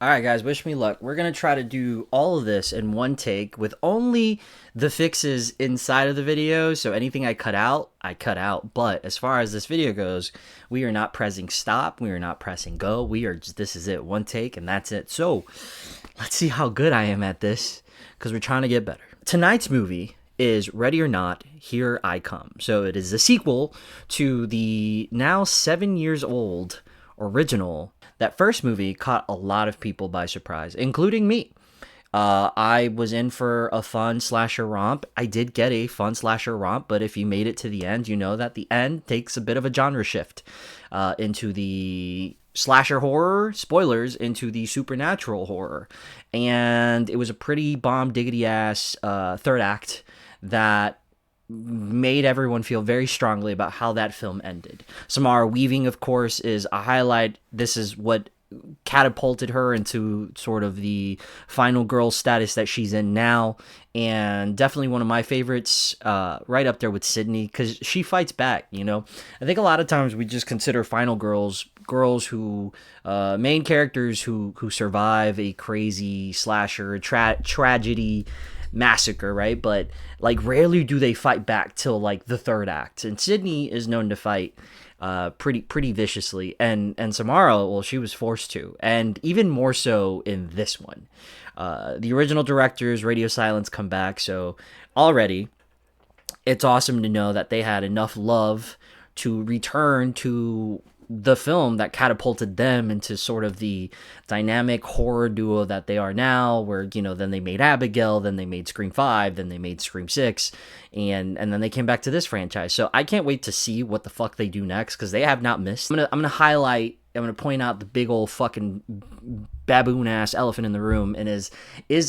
Alright guys, wish me luck. We're gonna try to do all of this in one take with only the fixes inside of the video, so anything I cut out, I cut out. But as far as this video goes, we are not pressing stop, we are not pressing go, we are just, this is it, one take and that's it. So, let's see how good I am at this, because we're trying to get better. Tonight's movie is Ready or Not, Here I Come. So it is a sequel to the now 7 years old original. That first movie caught a lot of people by surprise, including me. I was in for a fun slasher romp. I did get a fun slasher romp, but if you made it to the end, you know that the end takes a bit of a genre shift into the slasher horror, spoilers, into the supernatural horror. And it was a pretty bomb diggity ass third act that made everyone feel very strongly about how that film ended. Samara Weaving, of course, is a highlight. This is what catapulted her into sort of the final girl status that she's in now, and definitely one of my favorites, right up there with Sydney, because she fights back. I think a lot of times we just consider final girls who main characters who survive a crazy slasher tragedy massacre, right? But like rarely do they fight back till like the third act, and Sydney is known to fight pretty viciously, and Samara, well, she was forced to, and even more so in this one. The original directors, Radio Silence, come back, so already it's awesome to know that they had enough love to return to the film that catapulted them into sort of the dynamic horror duo that they are now, where, then they made Abigail, then they made Scream 5, then they made Scream 6, and then they came back to this franchise. So I can't wait to see what the fuck they do next, because they have not missed. I'm gonna point out the big old fucking baboon-ass elephant in the room, and is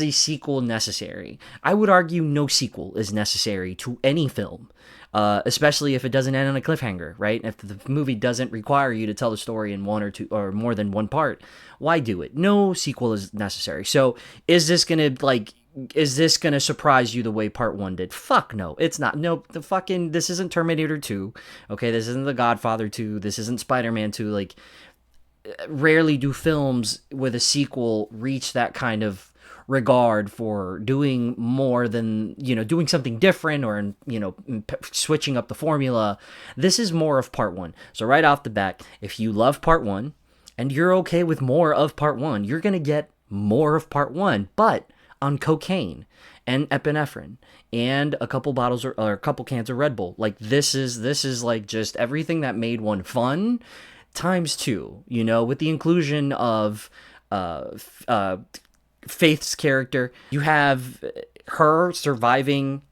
a sequel necessary? I would argue no sequel is necessary to any film. Especially if it doesn't end on a cliffhanger, right? If the movie doesn't require you to tell the story in one or two or more than one part, why do it? No sequel is necessary. So is this gonna surprise you the way part one did? Fuck no, it's not. No, this isn't Terminator 2. Okay, this isn't The Godfather 2. This isn't Spider-Man 2. Like, rarely do films with a sequel reach that kind of regard for doing more than, doing something different, or, switching up the formula. This is more of part one. So right off the bat, if you love part one and you're okay with more of part one, you're going to get more of part one, but on cocaine and epinephrine and a couple bottles or a couple cans of Red Bull. Like, this is like just everything that made one fun times two, with the inclusion of Faith's character. You have her surviving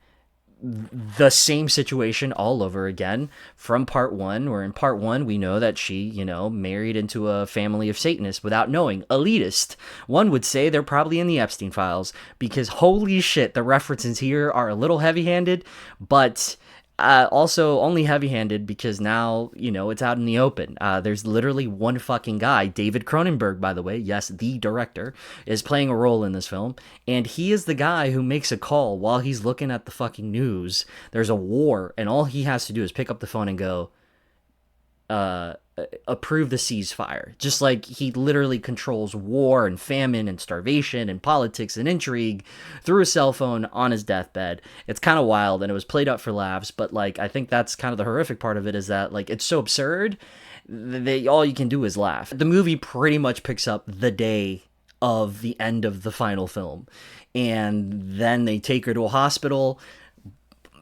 the same situation all over again from part one, where in part one we know that she, married into a family of Satanists without knowing. Elitist. One would say they're probably in the Epstein files, because holy shit, the references here are a little heavy-handed, but also only heavy-handed because now, it's out in the open. There's literally one fucking guy, David Cronenberg, by the way, yes, the director, is playing a role in this film, and he is the guy who makes a call while he's looking at the fucking news. There's a war, and all he has to do is pick up the phone and go, approve the ceasefire. Just like he literally controls war and famine and starvation and politics and intrigue through a cell phone on his deathbed. It's kind of wild, and it was played up for laughs, but like, I think that's kind of the horrific part of it, is that like, it's so absurd that all you can do is laugh. The movie pretty much picks up the day of the end of the final film, and then they take her to a hospital.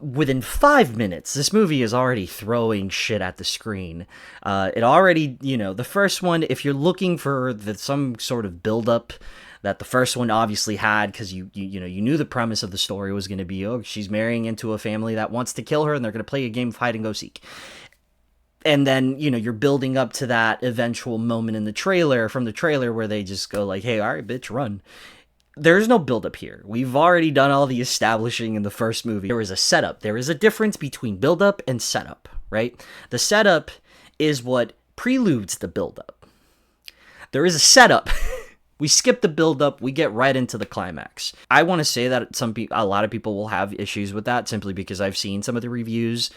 Within 5 minutes, this movie is already throwing shit at the screen. It already, the first one, if you're looking for some sort of buildup that the first one obviously had, because you knew the premise of the story was going to be, oh, she's marrying into a family that wants to kill her, and they're going to play a game of hide and go seek. And then, you're building up to that eventual moment in the trailer, where they just go like, hey, all right, bitch, run. There's no build-up here. We've already done all the establishing in the first movie. There is a setup. There is a difference between build-up and setup, right? The setup is what preludes the build-up. There is a setup. We skip the build-up. We get right into the climax. I want to say that a lot of people will have issues with that, simply because I've seen some of the reviews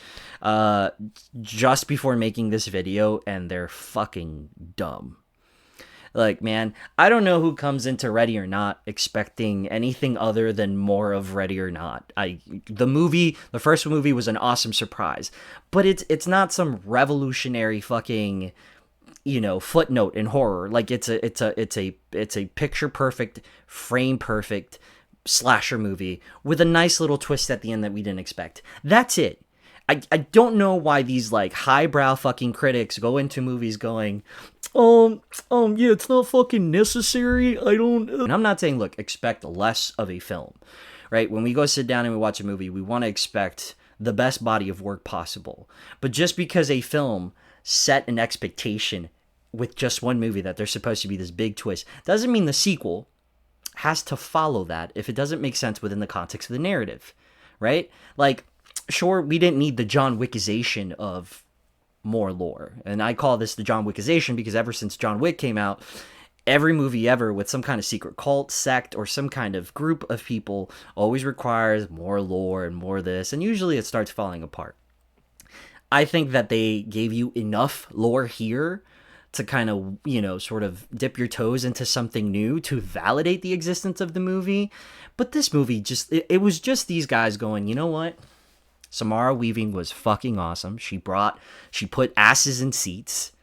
just before making this video, and they're fucking dumb. Like, man, I don't know who comes into Ready or Not expecting anything other than more of Ready or Not. The first movie was an awesome surprise, but it's not some revolutionary fucking, footnote in horror. Like, it's a picture perfect, frame perfect slasher movie with a nice little twist at the end that we didn't expect. That's it. I don't know why these like highbrow fucking critics go into movies going, yeah, it's not fucking necessary. I don't. And I'm not saying, look, expect less of a film, right? When we go sit down and we watch a movie, we want to expect the best body of work possible. But just because a film set an expectation with just one movie that there's supposed to be this big twist doesn't mean the sequel has to follow that if it doesn't make sense within the context of the narrative, right? Like, sure, we didn't need the John Wickization of more lore. And I call this the John Wickization because ever since John Wick came out, every movie ever with some kind of secret cult, sect, or some kind of group of people always requires more lore and more this, and usually it starts falling apart. I think that they gave you enough lore here to kind of, sort of dip your toes into something new to validate the existence of the movie. But this movie it was just these guys going, you know what? Samara Weaving was fucking awesome. She put asses in seats.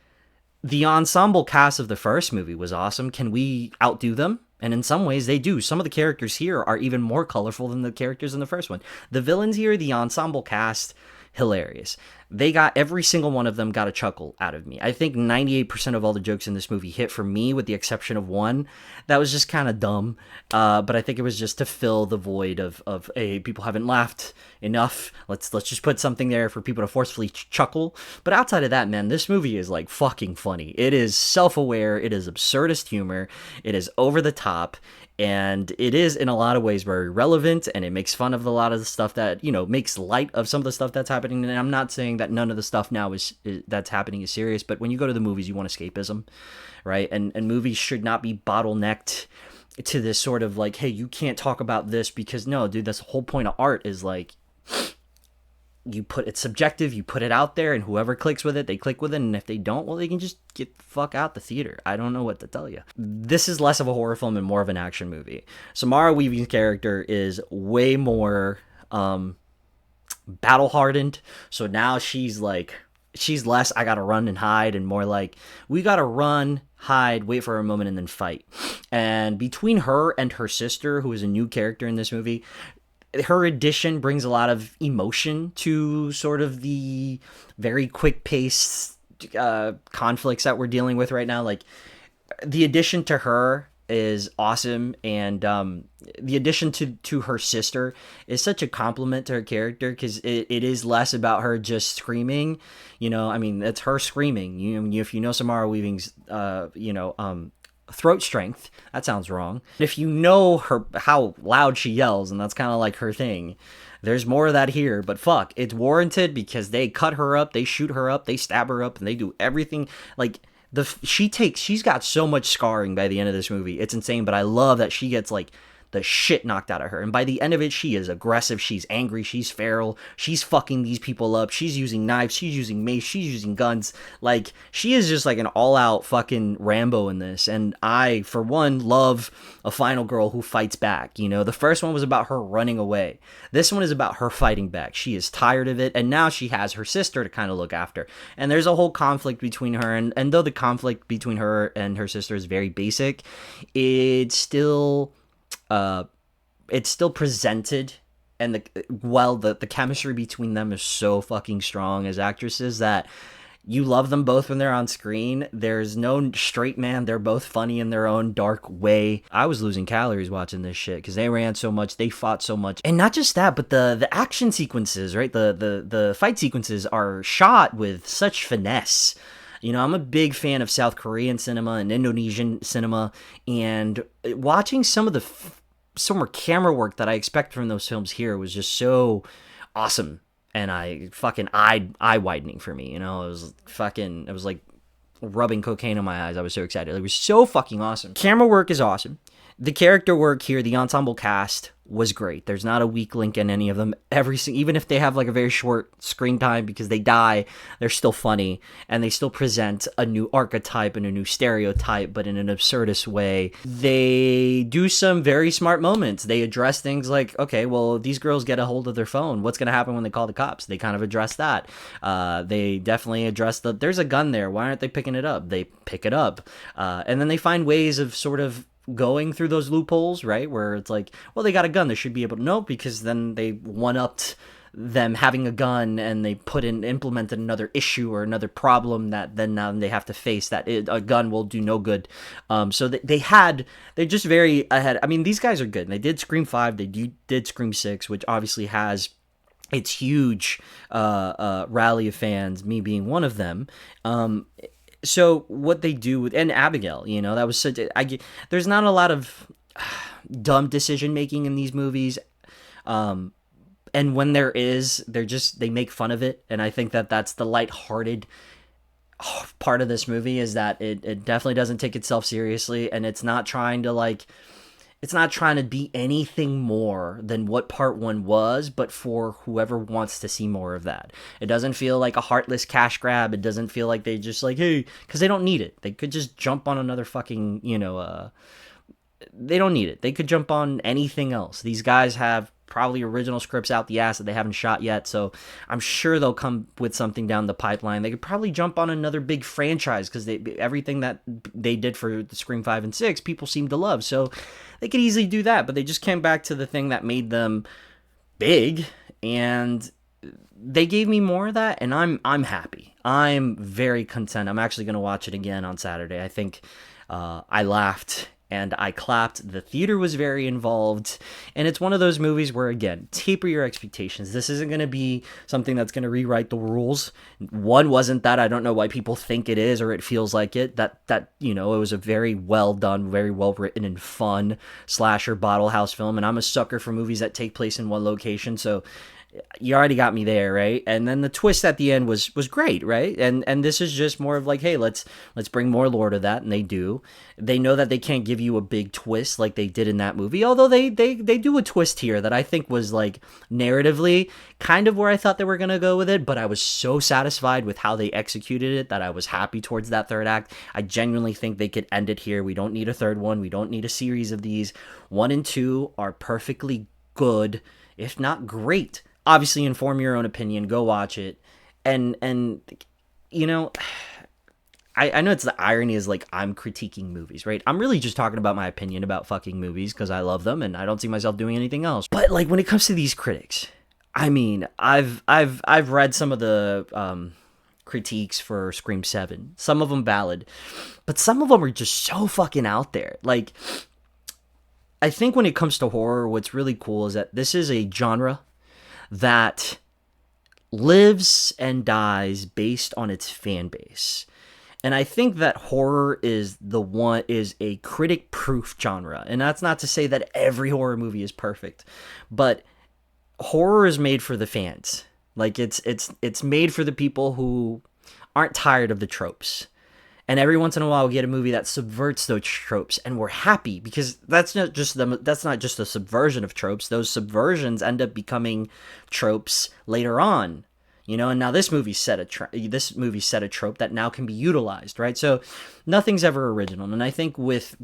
The ensemble cast of the first movie was awesome. Can we outdo them? And in some ways they do. Some of the characters here are even more colorful than the characters in the first one. The villains here, the ensemble cast, hilarious. Every single one of them got a chuckle out of me. I think 98% of all the jokes in this movie hit for me, with the exception of one that was just kind of dumb. But I think it was just to fill the void of hey, people haven't laughed enough. Let's just put something there for people to forcefully chuckle. But outside of that, man, this movie is like fucking funny. It is self-aware. It is absurdist humor. It is over the top. And it is in a lot of ways very relevant, and it makes fun of a lot of the stuff that, makes light of some of the stuff that's happening. And I'm not saying that none of the stuff now that's happening is serious, but when you go to the movies, you want escapism, right? And movies should not be bottlenecked to this sort of like, hey, you can't talk about this because no, dude, that's the whole point of art is like, it's subjective, you put it out there, and whoever clicks with it, they click with it, and if they don't, well, they can just get the fuck out the theater. I don't know what to tell you. This is less of a horror film and more of an action movie. Samara Weaving's character is way more battle hardened, so now she's less I gotta run and hide, and more like we gotta run, hide, wait for a moment, and then fight. And between her and her sister, who is a new character in this movie, her addition brings a lot of emotion to sort of the very quick-paced conflicts that we're dealing with right now. Like, the addition to her is awesome, and the addition to her sister is such a compliment to her character, because it is less about her just screaming. I mean, it's her screaming. If you know Samara Weaving's, throat strength, that sounds wrong. If you know how loud she yells, and that's kind of like her thing, there's more of that here. But fuck, it's warranted because they cut her up, they shoot her up, they stab her up, and they do everything. Like, she's got so much scarring by the end of this movie, it's insane. But I love that she gets like the shit knocked out of her, and by the end of it, she is aggressive, she's angry, she's feral, she's fucking these people up, she's using knives, she's using mace, she's using guns. Like, she is just like an all-out fucking Rambo in this. And I, for one, love a final girl who fights back. The first one was about her running away, this one is about her fighting back. She is tired of it, and now she has her sister to kind of look after, and there's a whole conflict between her, and though the conflict between her and her sister is very basic, it's still presented, and the chemistry between them is so fucking strong as actresses that you love them both when they're on screen. There's no straight man. They're both funny in their own dark way. I was losing calories watching this shit because they ran so much, they fought so much. And not just that, but the action sequences, right? The fight sequences are shot with such finesse. I'm a big fan of South Korean cinema and Indonesian cinema, and watching some of the some more camera work that I expect from those films here was just so awesome. And I fucking eye-widening for me, it was like rubbing cocaine in my eyes. I was so excited. It was so fucking awesome. Camera work is awesome. The character work here, the ensemble cast, was great. There's not a weak link in any of them. Even if they have like a very short screen time because they die, they're still funny, and they still present a new archetype and a new stereotype, but in an absurdist way. They do some very smart moments. They address things like, okay, well, these girls get a hold of their phone. What's going to happen when they call the cops? They kind of address that. They definitely address there's a gun there. Why aren't they picking it up? They pick it up. And then they find ways of sort of going through those loopholes, right? Where it's like, well, they got a gun, they should be able to know, because then they one-upped them having a gun, and they implemented another issue or another problem that then now they have to face, that a gun will do no good. So they're just very ahead. I mean, these guys are good. They did Scream 5, they did Scream 6, which obviously has its huge rally of fans, me being one of them. So what they do with, and Abigail, that was such there's not a lot of dumb decision making in these movies. And when there is, they make fun of it. And I think that that's the lighthearted part of this movie, is that it definitely doesn't take itself seriously, and it's not trying to be anything more than what part 1 was, but for whoever wants to see more of that. It doesn't feel like a heartless cash grab. It doesn't feel like they just like, hey, because they don't need it. They could just jump on another fucking, they don't need it. They could jump on anything else. These guys have probably original scripts out the ass that they haven't shot yet, so I'm sure they'll come with something down the pipeline. They could probably jump on another big franchise, because everything that they did for the Scream 5 and 6, people seem to love, so they could easily do that. But they just came back to the thing that made them big, and they gave me more of that, and I'm happy. I'm very content. I'm actually going to watch it again on Saturday. I think I laughed and I clapped. The theater was very involved, and it's one of those movies where, again, taper your expectations. This isn't going to be something that's going to rewrite the rules. 1 wasn't that. I don't know why people think it is, or it feels like it. That it was a very well done, very well written and fun slasher bottle house film, and I'm a sucker for movies that take place in one location, so you already got me there, right? And then the twist at the end was great, right? And this is just more of like, hey, let's bring more lore to that, and they do. They know that they can't give you a big twist like they did in that movie, although they do a twist here that I think was like narratively kind of where I thought they were gonna go with it, but I was so satisfied with how they executed it that I was happy towards that third act. I genuinely think they could end it here. We don't need a third one. We don't need a series of these. 1 and 2 are perfectly good, if not great. Obviously, inform your own opinion. Go watch it, and I know it's the irony is like I'm critiquing movies, right? I'm really just talking about my opinion about fucking movies because I love them and I don't see myself doing anything else. But like when it comes to these critics, I mean, I've read some of the critiques for Scream 7. Some of them valid, but some of them are just so fucking out there. Like, I think when it comes to horror, what's really cool is that this is a genre that lives and dies based on its fan base. And I think that horror is a critic-proof genre. And that's not to say that every horror movie is perfect, but horror is made for the fans. Like it's made for the people who aren't tired of the tropes. And every once in a while we get a movie that subverts those tropes, and we're happy, because that's not just a subversion of tropes. Those subversions end up becoming tropes later on, and now this movie set a trope that now can be utilized, right? So nothing's ever original. And I think with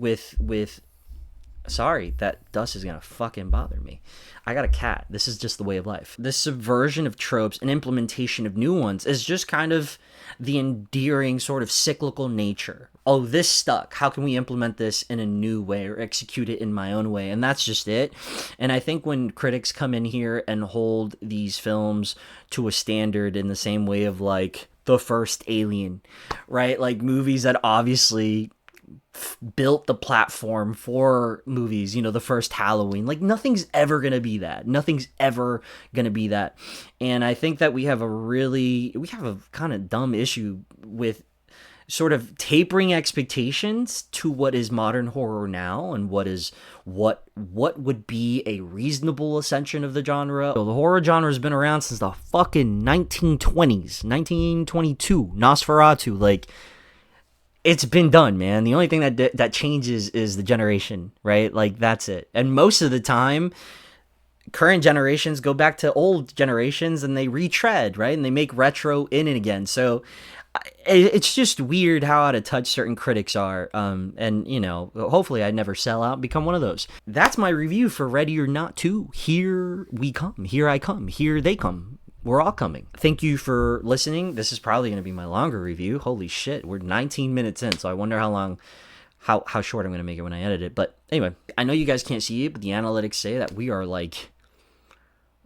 sorry, that dust is gonna fucking bother me. I got a cat. This is just the way of life. This subversion of tropes and implementation of new ones is just kind of the endearing sort of cyclical nature. Oh, this stuck. How can we implement this in a new way or execute it in my own way? And that's just it. And I think when critics come in here and hold these films to a standard in the same way of like the first Alien, right? Like movies that obviously built the platform for movies, the first Halloween. Like nothing's ever gonna be that. And I think that we have a kind of dumb issue with sort of tapering expectations to what is modern horror now, and what would be a reasonable ascension of the genre. So the horror genre has been around since the fucking 1920s, 1922, Nosferatu. Like, it's been done, man. The only thing that changes is the generation, right? Like, that's it. And most of the time, current generations go back to old generations and they retread, right? And they make retro in and again. So it's just weird how out of touch certain critics are. And, you know, hopefully I never sell out and become one of those. That's my review for Ready or Not 2. Here we come. Here I come. Here they come. We're all coming. Thank you for listening. This is probably going to be my longer review. Holy shit. We're 19 minutes in, so I wonder how short I'm going to make it when I edit it. But anyway, I know you guys can't see it, but the analytics say that we are like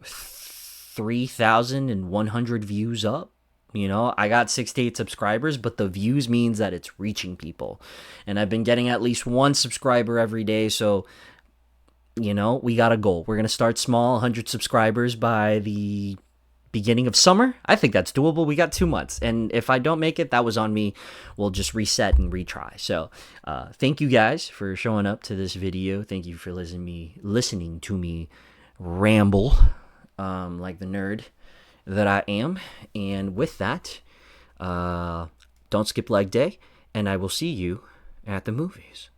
3,100 views up. You know, I got 6 to 8 subscribers, but the views means that it's reaching people. And I've been getting at least 1 subscriber every day, so, you know, we got a goal. We're going to start small, 100 subscribers by the beginning of summer. I think that's doable. We got 2 months. And if I don't make it, that was on me. We'll just reset and retry. So thank you guys for showing up to this video. Thank you for listening to me ramble like the nerd that I am. And with that, don't skip leg day, and I will see you at the movies.